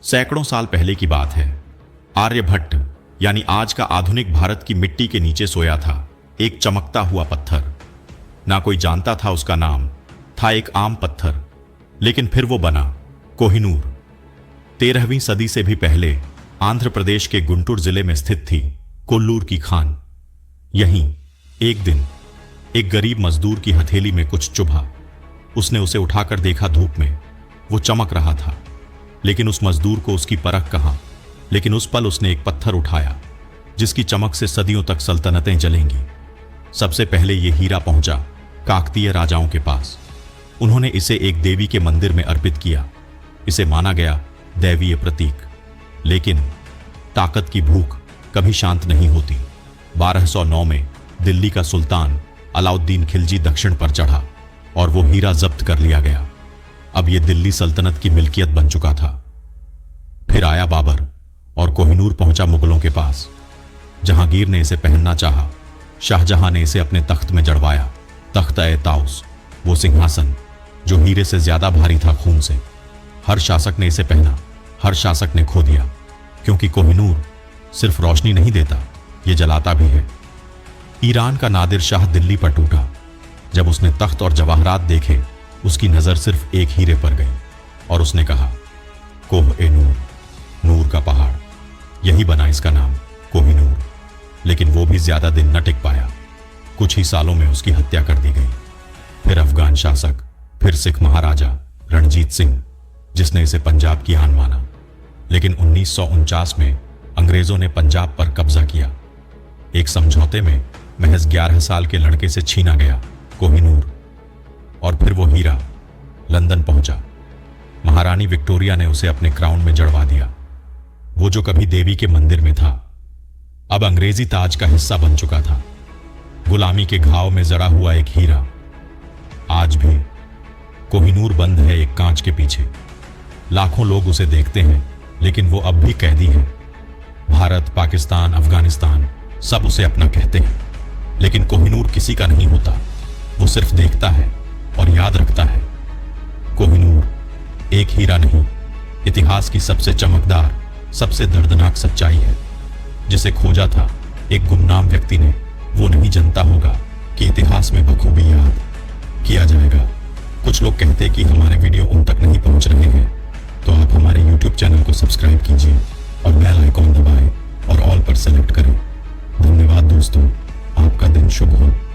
सैकड़ों साल पहले की बात है। आर्यभट्ट यानी आज का आधुनिक भारत की मिट्टी के नीचे सोया था एक चमकता हुआ पत्थर। ना कोई जानता था उसका नाम, था एक आम पत्थर, लेकिन फिर वो बना कोहिनूर। 13वीं सदी से भी पहले आंध्र प्रदेश के गुंटूर जिले में स्थित थी कोल्लूर की खान। यहीं एक दिन एक गरीब मजदूर की हथेली में कुछ चुभा। उसने उसे उठाकर देखा, धूप में वो चमक रहा था, लेकिन उस मजदूर को उसकी परख कहां। लेकिन उस पल उसने एक पत्थर उठाया जिसकी चमक से सदियों तक सल्तनतें जलेंगी। सबसे पहले यह हीरा पहुंचा काकतीय राजाओं के पास। उन्होंने इसे एक देवी के मंदिर में अर्पित किया। इसे माना गया दैवीय प्रतीक। लेकिन ताकत की भूख कभी शांत नहीं होती। 1209 में दिल्ली का सुल्तान अलाउद्दीन खिलजी दक्षिण पर चढ़ा और वो हीरा जब्त कर लिया गया। अब यह दिल्ली सल्तनत की मिल्कियत बन चुका था। फिर आया बाबर और कोहिनूर पहुंचा मुगलों के पास। जहांगीर ने इसे पहनना चाहा, शाहजहां ने इसे अपने तख्त में जड़वाया। तख्त-ए-ताउस, वो सिंहासन जो हीरे से ज्यादा भारी था खून से। हर शासक ने इसे पहना, हर शासक ने खो दिया, क्योंकि कोहिनूर सिर्फ रोशनी नहीं देता, ये जलाता भी है। ईरान का नादिर शाह दिल्ली पर टूटा। जब उसने तख्त और जवाहरात देखे, उसकी नजर सिर्फ एक हीरे पर गई और उसने कहा, कोह-ए-नूर, नूर का पहाड़। यही बना इसका नाम कोहिनूर। लेकिन वो भी ज्यादा दिन न टिक पाया। कुछ ही सालों में उसकी हत्या कर दी गई। फिर अफगान शासक, फिर सिख महाराजा रणजीत सिंह, जिसने इसे पंजाब की आन माना। लेकिन 1949 में अंग्रेजों ने पंजाब पर कब्जा किया। एक समझौते में महज 11 साल के लड़के से छीना गया कोहिनूर। और फिर वो हीरा लंदन पहुंचा। महारानी विक्टोरिया ने उसे अपने क्राउन में जड़वा दिया। वो जो कभी देवी के मंदिर में था, अब अंग्रेजी ताज का हिस्सा बन चुका था। गुलामी के घाव में जड़ा हुआ एक हीरा। आज भी कोहिनूर बंद है एक कांच के पीछे। लाखों लोग उसे देखते हैं, लेकिन वो अब भी कैदी है। भारत, पाकिस्तान, अफगानिस्तान सब उसे अपना कहते हैं, लेकिन कोहिनूर किसी का नहीं होता। वो सिर्फ देखता है और याद रखता है। कोहिनूर एक हीरा नहीं, इतिहास की सबसे चमकदार, सबसे दर्दनाक सच्चाई है, जिसे खोजा था एक गुमनाम व्यक्ति ने। वो नहीं जानता होगा कि इतिहास में बखूबी याद किया जाएगा। कुछ लोग कहते हैं कि हमारे वीडियो उन तक नहीं पहुंच रहे हैं, तो आप हमारे YouTube चैनल को सब्सक्राइब कीजिए और बेल आइकॉन दबाएं और ऑल पर सेलेक्ट करें। धन्यवाद दोस्तों, आपका दिन शुभ हो।